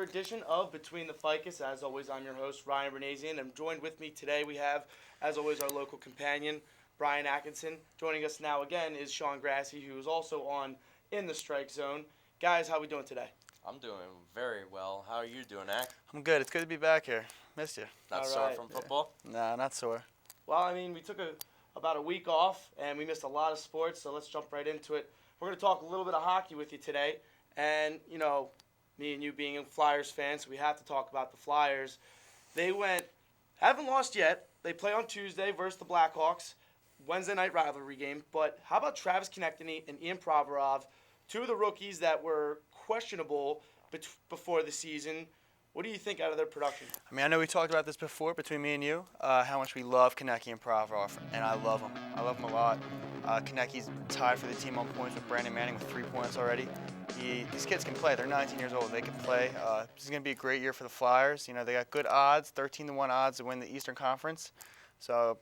edition of Between the Ficus. As always, I'm your host, Ryan Bernazian, and joined with me today we have, as always, our local companion, Brian Atkinson. Joining us now again is Sean Grassie, who is also on In the Strike Zone. Guys, how we doing today? I'm doing very well. How are you doing, Ak? I'm good. It's good to be back here. Missed you. Not All sore right. from football? Nah, not sore. Well, I mean, we took about a week off, and we missed a lot of sports, so let's jump right into it. We're going to talk a little bit of hockey with you today, and, you know, me and you being Flyers fans, we have to talk about the Flyers. They haven't lost yet. They play on Tuesday versus the Blackhawks, Wednesday night rivalry game. But how about Travis Konecny and Ian Provorov, two of the rookies that were questionable before the season? What do you think out of their production? I mean, I know we talked about this before between me and you, how much we love Konecny and Provorov, and I love them. I love them a lot. Konecny's tied for the team on points with Brandon Manning with 3 points already. These kids can play. They're 19 years old. They can play. This is going to be a great year for the Flyers. You know, they got good odds, 13-1 odds to win the Eastern Conference. So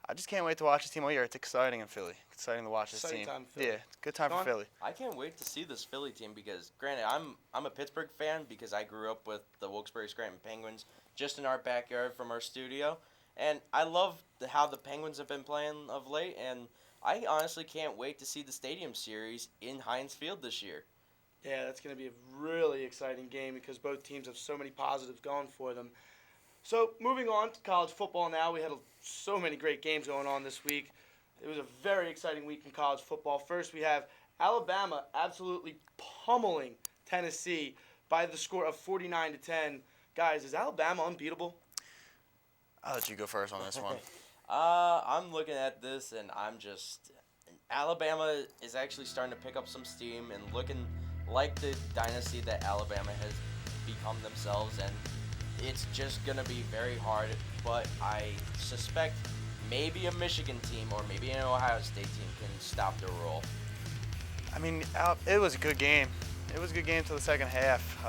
I just can't wait to watch this team all year. It's exciting in Philly. Exciting to watch this Exciting team. time for Philly. Yeah, it's a good time for Philly. I can't wait to see this Philly team because, granted, I'm a Pittsburgh fan because I grew up with the Wilkes-Barre-Scranton Penguins just in our backyard from our studio. And I love how the Penguins have been playing of late, and I honestly can't wait to see the Stadium Series in Heinz Field this year. Yeah, that's going to be a really exciting game because both teams have so many positives going for them. So moving on to college football now, we had so many great games going on this week. It was a very exciting week in college football. First, we have Alabama absolutely pummeling Tennessee by the score of 49-10. Guys, is Alabama unbeatable? I'll let you go first on this one. I'm looking at this, and Alabama is actually starting to pick up some steam and looking like the dynasty that Alabama has become themselves, and it's just going to be very hard, but I suspect maybe a Michigan team or maybe an Ohio State team can stop their roll. I mean, it was a good game. It was a good game till the second half.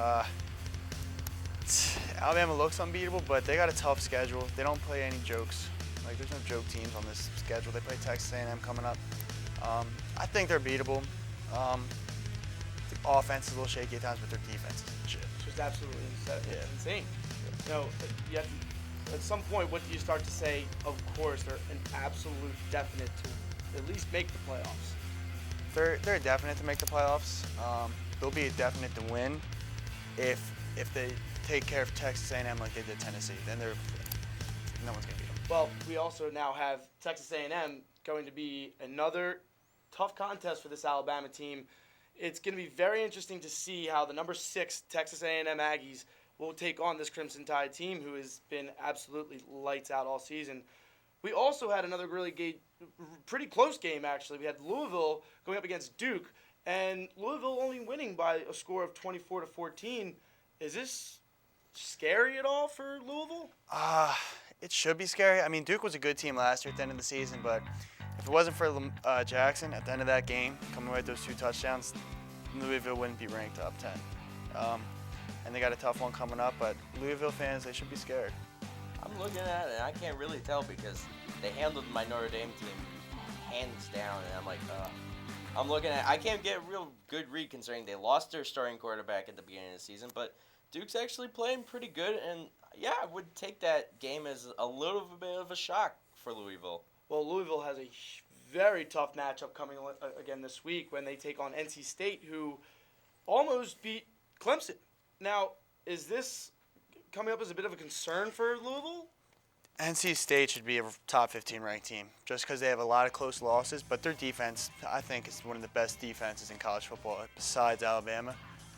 Alabama looks unbeatable, but they got a tough schedule. They don't play any jokes. Like, there's no joke teams on this schedule. They play Texas A&M coming up. I think they're beatable. The offense is a little shaky at times, but their defense is legit. It's just absolutely insane. So, at some point, what do you start to say, of course, they're an absolute definite to at least make the playoffs? They're a definite to make the playoffs. They'll be a definite to win if they take care of Texas A&M like they did Tennessee. Then no one's going to beat them. Well, we also now have Texas A&M going to be another tough contest for this Alabama team. It's going to be very interesting to see how the number 6 Texas A&M Aggies will take on this Crimson Tide team, who has been absolutely lights out all season. We also had another pretty close game, actually. We had Louisville going up against Duke, and Louisville only winning by a score of 24-14. Is this scary at all for Louisville? It should be scary. I mean, Duke was a good team last year at the end of the season, but if it wasn't for Jackson at the end of that game, coming away with those 2 touchdowns, Louisville wouldn't be ranked top 10. And they got a tough one coming up, but Louisville fans, they should be scared. I'm looking at it, and I can't really tell because they handled my Notre Dame team hands down, and I'm like, I'm looking at I can't get a real good read considering they lost their starting quarterback at the beginning of the season, but Duke's actually playing pretty good, and yeah, I would take that game as a little bit of a shock for Louisville. Well, Louisville has a very tough matchup coming again this week when they take on NC State, who almost beat Clemson. Now, is this coming up as a bit of a concern for Louisville? NC State should be a top 15 ranked team just because they have a lot of close losses, but their defense, I think, is one of the best defenses in college football besides Alabama.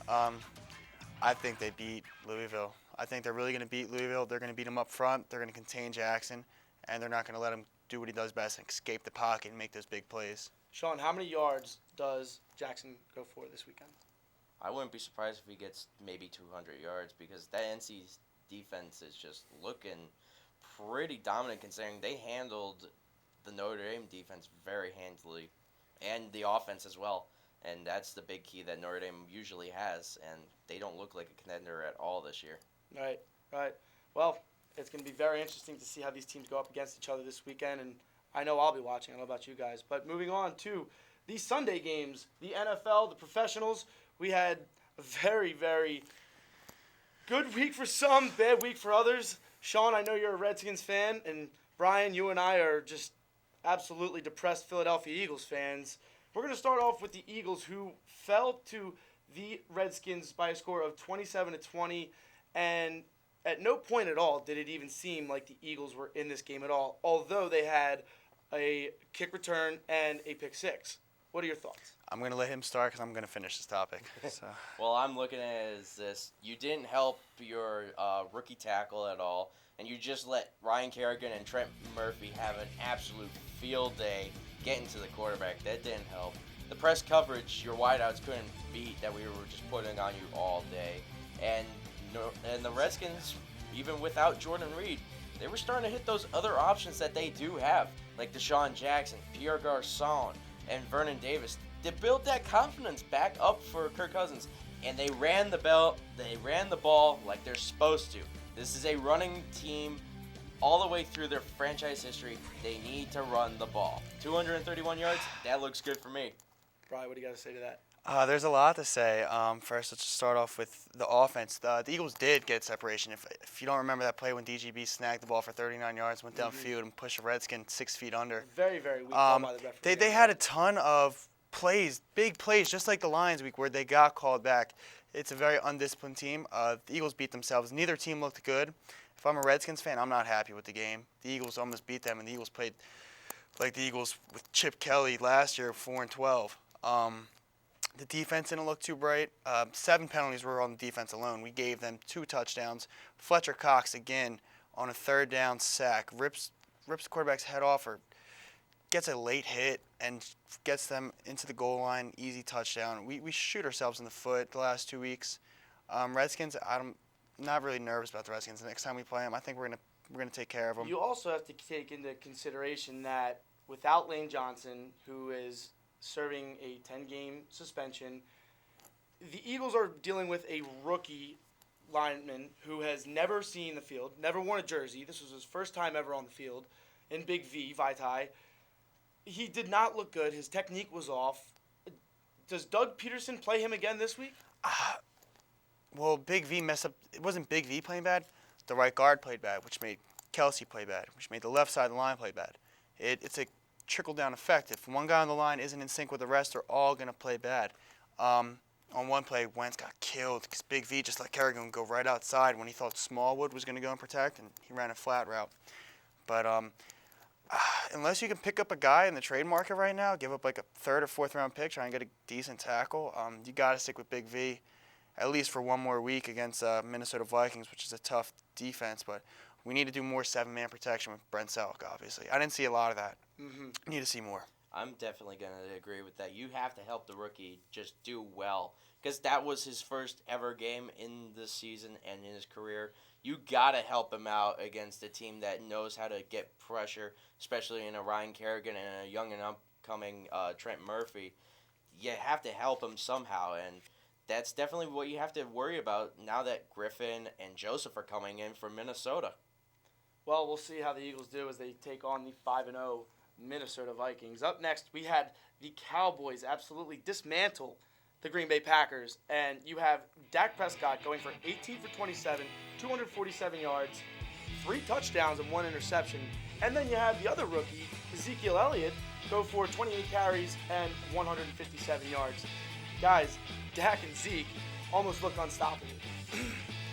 I think they beat Louisville. I think they're really going to beat Louisville. They're going to beat them up front. They're going to contain Jackson, and they're not going to let him do what he does best and escape the pocket and make those big plays. Sean, how many yards does Jackson go for this weekend? I wouldn't be surprised if he gets maybe 200 yards because that NC's defense is just looking pretty dominant considering they handled the Notre Dame defense very handily and the offense as well. And that's the big key that Notre Dame usually has, and they don't look like a contender at all this year. Right. Well, it's going to be very interesting to see how these teams go up against each other this weekend, and I know I'll be watching. I don't know about you guys. But moving on to the Sunday games, the NFL, the professionals, we had a very, very Good week for some, bad week for others. Sean, I know you're a Redskins fan, and Brian, you and I are just absolutely depressed Philadelphia Eagles fans. We're going to start off with the Eagles, who fell to the Redskins by a score of 27-20, and at no point at all did it even seem like the Eagles were in this game at all, although they had a kick return and a pick six. What are your thoughts? I'm going to let him start because I'm going to finish this topic. So. Well, I'm looking at it as this. You didn't help your rookie tackle at all, and you just let Ryan Kerrigan and Trent Murphy have an absolute field day getting to the quarterback. That didn't help. The press coverage, your wideouts couldn't beat that we were just putting on you all day. And the Redskins, even without Jordan Reed, they were starting to hit those other options that they do have, like Deshaun Jackson, Pierre Garçon, and Vernon Davis. They built that confidence back up for Kirk Cousins, and they ran the ball like they're supposed to. This is a running team all the way through their franchise history. They need to run the ball. 231 yards, that looks good for me. Brian, what do you got to say to that? There's a lot to say. First, let's just start off with the offense. The Eagles did get separation. If you don't remember that play when DGB snagged the ball for 39 yards, went downfield and pushed a Redskin 6 feet under. Very, very weak call by the referee. They had a ton of plays, big plays, just like the Lions week where they got called back. It's a very undisciplined team. The Eagles beat themselves. Neither team looked good. If I'm a Redskins fan, I'm not happy with the game. The Eagles almost beat them, and the Eagles played like the Eagles with Chip Kelly last year, 4-12. The defense didn't look too bright. 7 penalties were on the defense alone. We gave them 2 touchdowns. Fletcher Cox, again, on a 3rd down sack, rips the quarterback's head off or gets a late hit and gets them into the goal line, easy touchdown. We shoot ourselves in the foot the last 2 weeks. Redskins, I'm not really nervous about the Redskins. The next time we play them, I think we're gonna take care of them. You also have to take into consideration that without Lane Johnson, who is serving a 10-game suspension, the Eagles are dealing with a rookie lineman who has never seen the field, never worn a jersey. This was his first time ever on the field in Big V, Vitae. He did not look good. His technique was off. Does Doug Peterson play him again this week? Well, Big V messed up. It wasn't Big V playing bad. The right guard played bad, which made Kelsey play bad, which made the left side of the line play bad. It's a trickle-down effect. If one guy on the line isn't in sync with the rest, they're all going to play bad. On one play, Wentz got killed because Big V just let Kerrigan go right outside when he thought Smallwood was going to go and protect, and he ran a flat route. But unless you can pick up a guy in the trade market right now, give up like a 3rd or 4th round pick, try and get a decent tackle, you got to stick with Big V at least for one more week against Minnesota Vikings, which is a tough defense. But we need to do more 7-man protection with Brent Selleck, obviously. I didn't see a lot of that. Need to see more. I'm definitely going to agree with that. You have to help the rookie just do well, because that was his first ever game in the season and in his career. You got to help him out against a team that knows how to get pressure, especially in a Ryan Kerrigan and a young and upcoming Trent Murphy. You have to help him somehow, and that's definitely what you have to worry about now that Griffin and Joseph are coming in from Minnesota. Well, we'll see how the Eagles do as they take on the 5-0 Minnesota Vikings. Up next, we had the Cowboys absolutely dismantle the Green Bay Packers, and you have Dak Prescott going for 18 for 27, 247 yards, 3 touchdowns and 1 interception. And then you have the other rookie, Ezekiel Elliott, go for 28 carries and 157 yards. Guys, Dak and Zeke almost look unstoppable.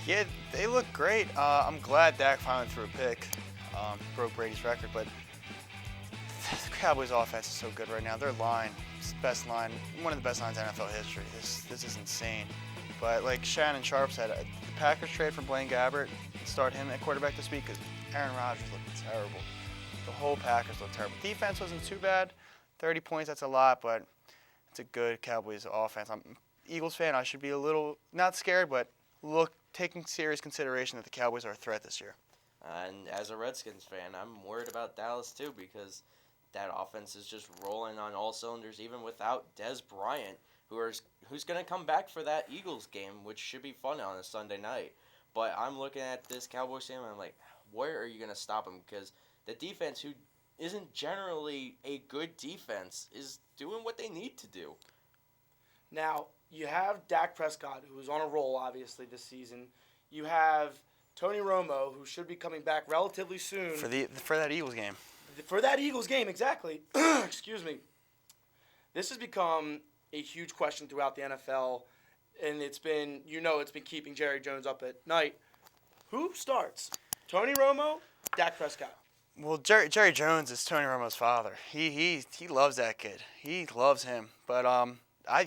Yeah, they look great. I'm glad Dak finally threw a pick, broke Brady's record, but the Cowboys' offense is so good right now. Their line is the best line, one of the best lines in NFL history. This is insane. But like Shannon Sharp said, the Packers trade for Blaine Gabbert, start him at quarterback this week because Aaron Rodgers looked terrible. The whole Packers looked terrible. Defense wasn't too bad. 30 points, that's a lot, but it's a good Cowboys offense. I'm an Eagles fan. I should be a little, not scared, but taking serious consideration that the Cowboys are a threat this year. And as a Redskins fan, I'm worried about Dallas too, because that offense is just rolling on all cylinders, even without Dez Bryant, who's going to come back for that Eagles game, which should be fun on a Sunday night. But I'm looking at this Cowboys team, and I'm like, where are you going to stop them? Because the defense, who isn't generally a good defense, is doing what they need to do. Now, you have Dak Prescott, who's on a roll, obviously, this season. you have Tony Romo, who should be coming back relatively soon. For that Eagles game. For that Eagles game, exactly. Excuse me. This has become a huge question throughout the NFL, and it's been keeping Jerry Jones up at night. Who starts? Tony Romo, Dak Prescott. Well, Jerry Jones is Tony Romo's father. He loves that kid. He loves him. But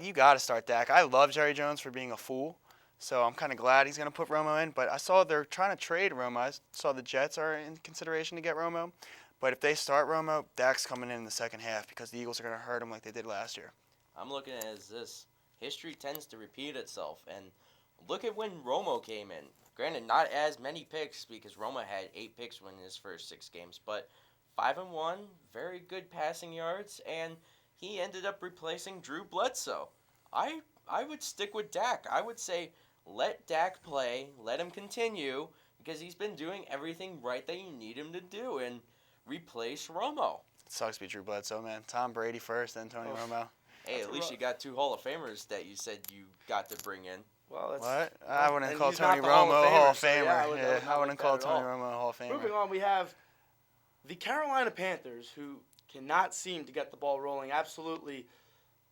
you got to start Dak. I love Jerry Jones for being a fool, so I'm kind of glad he's going to put Romo in. But I saw they're trying to trade Romo. I saw the Jets are in consideration to get Romo. But if they start Romo, Dak's coming in the second half because the Eagles are going to hurt him like they did last year. I'm looking at it as this. History tends to repeat itself, and look at when Romo came in. Granted, not as many picks because Romo had 8 picks in his first 6 games, but 5-1, very good passing yards, and he ended up replacing Drew Bledsoe. I would stick with Dak. I would say let Dak play, let him continue, because he's been doing everything right that you need him to do, and replace Romo. It sucks to be Drew Bledsoe, man. Tom Brady first, then Tony Romo. Hey, at least you got 2 Hall of Famers that you said you got to bring in. Well, what? I wouldn't call he's Tony not the Romo a Hall of so Famer. yeah, I wouldn't call Tony Romo a Hall of Famer. Moving on, we have the Carolina Panthers, who cannot seem to get the ball rolling, absolutely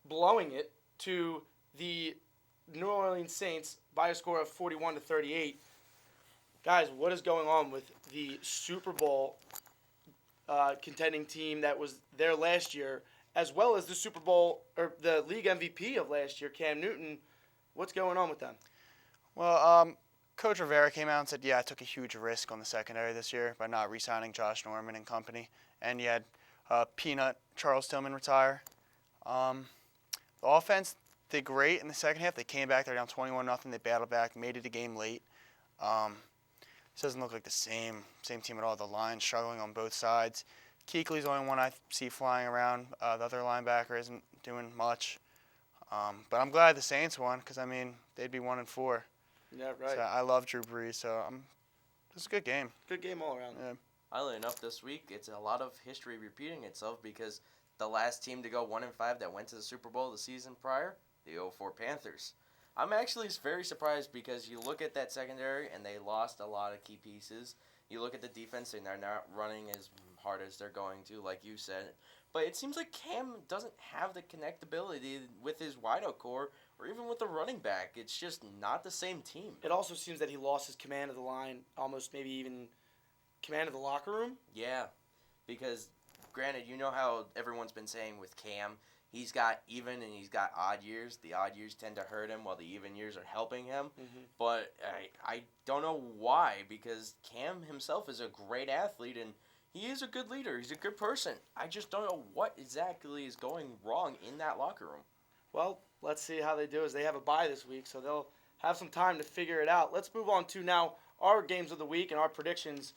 blowing it to the New Orleans Saints by a score of 41-38. Guys, what is going on with the Super Bowl contending team that was there last year, as well as the Super Bowl or the league MVP of last year, Cam Newton? What's going on with them? Well, Coach Rivera came out and said, yeah, I took a huge risk on the secondary this year by not re-signing Josh Norman and company. And you had Peanut Charles Tillman retire. The offense did great in the second half. They came back. They're down 21-0. They battled back, made it a game late. This doesn't look like the same team at all. The line's struggling on both sides. Kuechly's the only one I see flying around. The other linebacker isn't doing much. But I'm glad the Saints won because, I mean, they'd be 1-4. Yeah, right. So I love Drew Brees, so it's a good game. Good game all around. Yeah. Oddly enough, this week, it's a lot of history repeating itself because the last team to go 1-5 that went to the Super Bowl the season prior, the 04 Panthers. I'm actually very surprised because you look at that secondary and they lost a lot of key pieces. You look at the defense and they're not running as hard as they're going to, like you said. But it seems like Cam doesn't have the connectability with his wideout core or even with the running back. It's just not the same team. It also seems that he lost his command of the line, almost maybe even command of the locker room. Yeah, because granted, you know how everyone's been saying with Cam, he's got even and he's got odd years. The odd years tend to hurt him while the even years are helping him. Mm-hmm. But I don't know why, because Cam himself is a great athlete and he is a good leader. He's a good person. I just don't know what exactly is going wrong in that locker room. Well, let's see how they do as they have a bye this week, so they'll have some time to figure it out. Let's move on to now our games of the week and our predictions.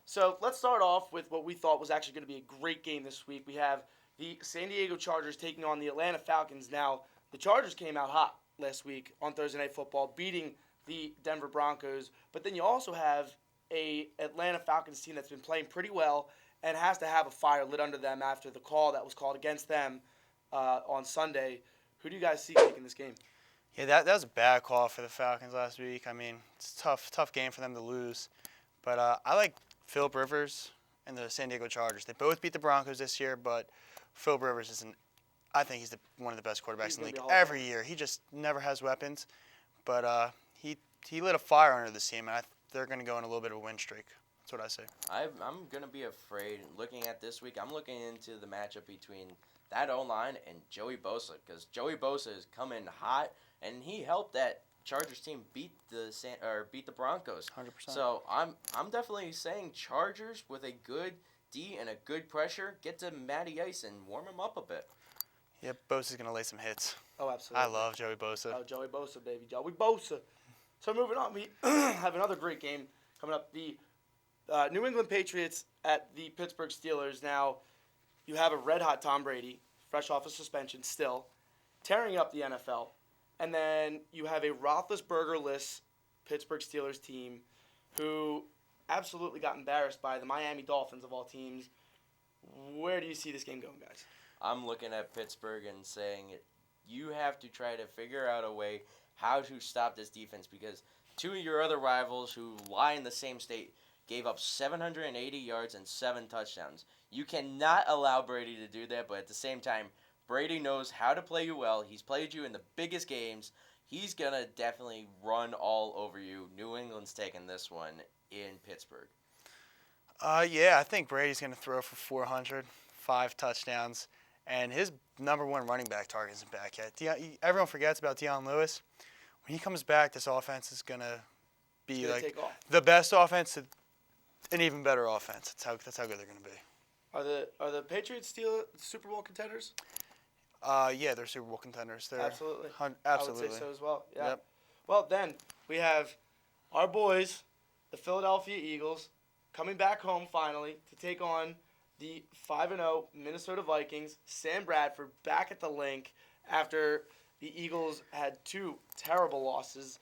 So let's start off with what we thought was actually going to be a great game this week. We have the San Diego Chargers taking on the Atlanta Falcons. Now, the Chargers came out hot last week on Thursday Night Football, beating the Denver Broncos. But then you also have a Atlanta Falcons team that's been playing pretty well and has to have a fire lit under them after the call that was called against them on Sunday. Who do you guys see taking this game? Yeah, that was a bad call for the Falcons last week. I mean, it's a tough game for them to lose. But I like Philip Rivers and the San Diego Chargers. They both beat the Broncos this year, but Philip Rivers isn't. I think he's one of the best quarterbacks in the league every year. He just never has weapons. But he lit a fire under this team, and they're going to go on a little bit of a win streak. That's what I say. I'm going to be afraid. Looking at this week, I'm looking into the matchup between that O-line and Joey Bosa, because Joey Bosa is coming hot, and he helped that Chargers team beat the Broncos. 100%. So I'm definitely saying Chargers with a good D and a good pressure, get to Matty Ice and warm him up a bit. Yep, Bosa's going to lay some hits. Oh, absolutely. I love Joey Bosa. Oh, Joey Bosa, baby. Joey Bosa. So moving on, we have another great game coming up. The New England Patriots at the Pittsburgh Steelers. Now, you have a red-hot Tom Brady, fresh off of suspension still, tearing up the NFL. And then you have a Roethlisberger-less Pittsburgh Steelers team who absolutely got embarrassed by the Miami Dolphins of all teams. Where do you see this game going, guys? I'm looking at Pittsburgh and saying you have to try to figure out a way how to stop this defense, because Two of your other rivals who lie in the same state gave up 780 yards and 7 touchdowns. You cannot allow Brady to do that, but at the same time, Brady knows how to play you well. He's played you in the biggest games. He's going to definitely run all over you. New England's taking this one in Pittsburgh. Yeah, I think Brady's going to throw for 400, 5 touchdowns, and his number one running back target isn't back yet. Everyone forgets about Deion Lewis. When he comes back, this offense is going to be like the best offense, an even better offense. That's how good they're going to be. Are the Patriots still Super Bowl contenders? Yeah, they're Super Bowl contenders. Absolutely. Absolutely. I would say so as well. Yeah. Yep. Well, then we have our boys, the Philadelphia Eagles, coming back home finally to take on the 5-0 Minnesota Vikings. Sam Bradford back at the link after the Eagles had 2 terrible losses.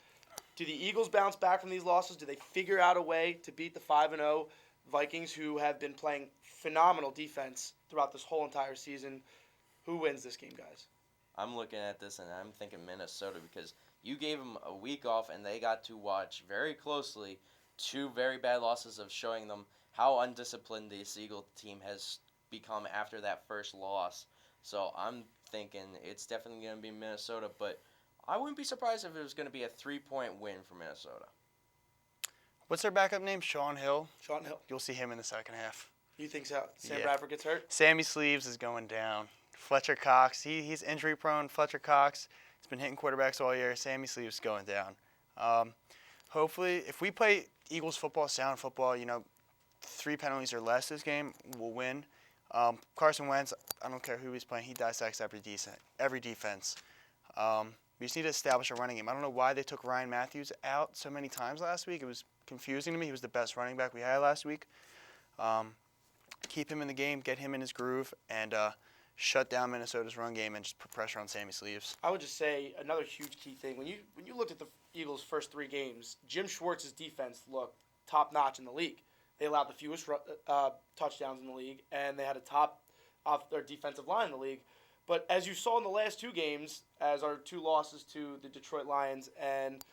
Do the Eagles bounce back from these losses? Do they figure out a way to beat the 5-0 Vikings, who have been playing phenomenal defense throughout this whole entire season? Who wins this game, guys? I'm looking at this and I'm thinking Minnesota, because you gave them a week off and they got to watch very closely 2 very bad losses, of showing them how undisciplined this Eagle team has become after that first loss. So I'm thinking it's definitely going to be Minnesota, but I wouldn't be surprised if it was going to be a 3-point win for Minnesota. What's their backup name? Sean Hill. Sean Hill. You'll see him in the second half. You think so? Sam Bradford gets hurt? Sammy Sleeves is going down. Fletcher Cox, he's injury prone. Fletcher Cox has been hitting quarterbacks all year. Sammy Sleeves is going down. Hopefully, if we play Eagles football, sound football, 3 penalties or less this game, we'll win. Carson Wentz, I don't care who he's playing, he dissects every defense. We just need to establish a running game. I don't know why they took Ryan Matthews out so many times last week. It was confusing to me. He was the best running back we had last week. Keep him in the game, get him in his groove, and shut down Minnesota's run game and just put pressure on Sammy Sleeves. I would just say another huge key thing. When you looked at the Eagles' first 3 games, Jim Schwartz's defense looked top-notch in the league. They allowed the fewest touchdowns in the league, and they had a top off their defensive line in the league. But as you saw in the last 2 games, as our 2 losses to the Detroit Lions and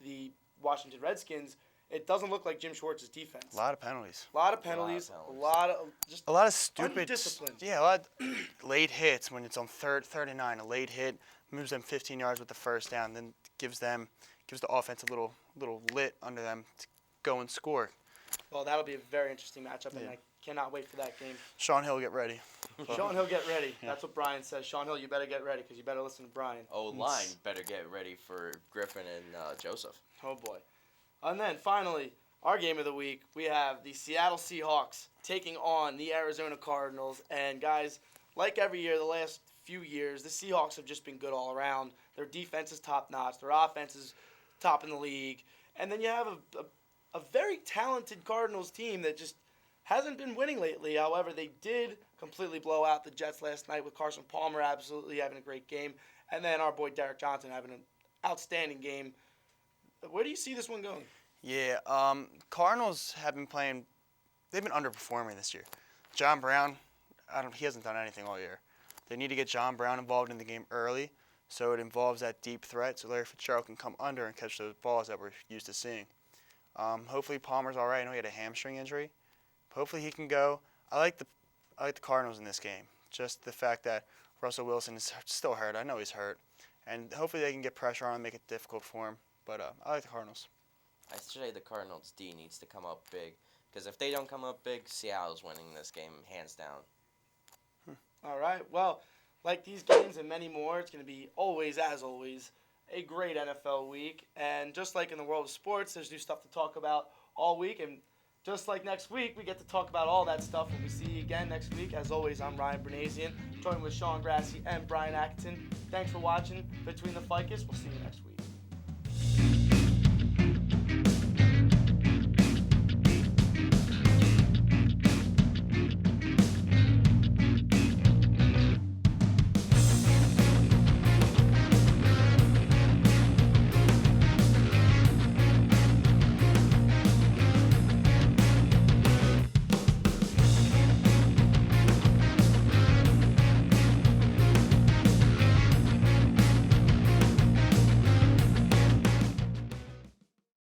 the Washington Redskins, it doesn't look like Jim Schwartz's defense. A lot of penalties. A lot of penalties. A lot of stupid. Undisciplined. Yeah, a lot of late hits when it's on third and 9. A late hit moves them 15 yards with the first down, then gives the offense a little lit under them to go and score. Well, that'll be a very interesting matchup, and I cannot wait for that game. Sean Hill, get ready. Sean Hill, get ready. Yeah. That's what Brian says. Sean Hill, you better get ready, because you better listen to Brian. O-line better get ready for Griffin and Joseph. Oh, boy. And then, finally, our game of the week, we have the Seattle Seahawks taking on the Arizona Cardinals. And, guys, like every year, the last few years, the Seahawks have just been good all around. Their defense is top-notch. Their offense is top in the league. And then you have a very talented Cardinals team that just hasn't been winning lately. However, they did completely blow out the Jets last night with Carson Palmer absolutely having a great game. And then our boy Derek Johnson having an outstanding game. Where do you see this one going? Yeah, Cardinals have been playing. They've been underperforming this year. John Brown, he hasn't done anything all year. They need to get John Brown involved in the game early, so it involves that deep threat, so Larry Fitzgerald can come under and catch those balls that we're used to seeing. Hopefully Palmer's all right. I know he had a hamstring injury. Hopefully he can go. I like the Cardinals in this game. Just the fact that Russell Wilson is still hurt. I know he's hurt, and hopefully they can get pressure on him, make it difficult for him. But I like the Cardinals. I say the Cardinals' D needs to come up big, because if they don't come up big, Seattle's winning this game hands down. All right. Well, like these games and many more, it's going to be always, as always, a great NFL week. And just like in the world of sports, there's new stuff to talk about all week. And just like next week, we get to talk about all that stuff when we see you again next week. As always, I'm Ryan Bernasian, joined with Sean Grassi and Brian Atkinson. Thanks for watching Between the Ficus. We'll see you next week.